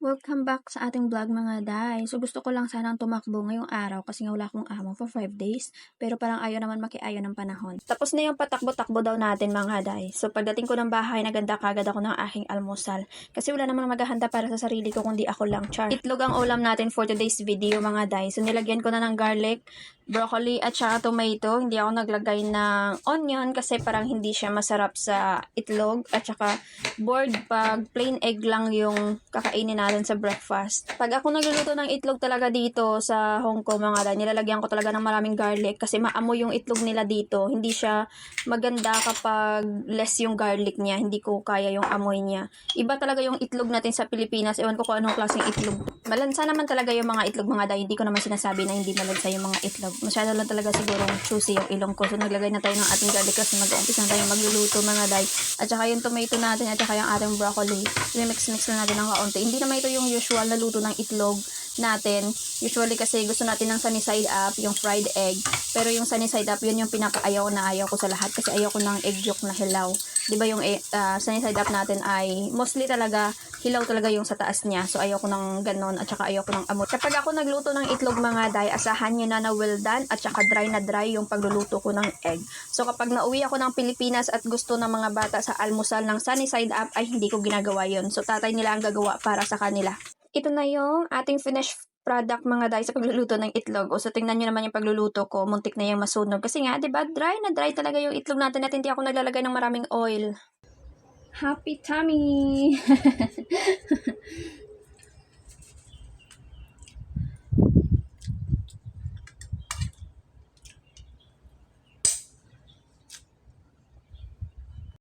Welcome back sa ating vlog mga day. So gusto ko lang sanang tumakbo ngayong araw kasi nga wala akong amo for 5 days. Pero parang ayaw naman makiayo ng panahon. Tapos na yung patakbo-takbo daw natin mga day. So pagdating ko ng bahay, naganda kagad ako ng aking almusal. Kasi wala namang maghahanda para sa sarili ko kundi ako lang, char. Itlog ang ulam natin for today's video mga day. So nilagyan ko na ng garlic, broccoli at saka tomato. Hindi ako naglagay ng onion kasi parang hindi siya masarap sa itlog. At saka bored pag plain egg lang yung kakainin natin sa breakfast. Pag ako nagluluto ng itlog talaga dito sa Hong Kong mga day, nilalagyan ko talaga ng maraming garlic kasi maamoy yung itlog nila dito. Hindi siya maganda kapag less yung garlic niya. Hindi ko kaya yung amoy niya. Iba talaga yung itlog natin sa Pilipinas. Ewan ko kung anong klaseng itlog. Malansa naman talaga yung mga itlog mga day. Hindi ko naman sinasabi na hindi malansa yung mga itlog. Masyado lang talaga siguro juicy yung ilong ko. So naglagay na tayo ng ating garlic kasi mag-uumpis na tayo magluluto mga day. At saka yung tomato natin at saka yung ating broccoli. I-mix-mix na natin ng kaunti. Hindi naman ito yung usual na luto ng itlog natin. Usually kasi gusto natin ng sunny side up, yung fried egg. Pero yung sunny side up, yun yung pinaka-ayaw na ayaw ko sa lahat kasi ayaw ko ng egg yolk na hilaw. Diba yung sunny side up natin ay mostly talaga hilaw talaga yung sa taas niya. So ayaw ko ng ganon at saka ayaw ko ng amot. Kapag ako nagluto ng itlog mga day, asahan nyo na well done at saka dry na dry yung pagluluto ko ng egg. So kapag nauwi ako ng Pilipinas at gusto ng mga bata sa almusal ng sunny side up ay hindi ko ginagawa yun. So tatay nila ang gagawa para sa kanila. Ito na yung ating finished product mga day sa pagluluto ng itlog. O so tingnan nyo naman yung pagluluto ko, muntik na yung masunog. Kasi nga, diba, dry na dry talaga yung itlog natin at hindi ako naglalagay ng maraming oil. Happy tummy!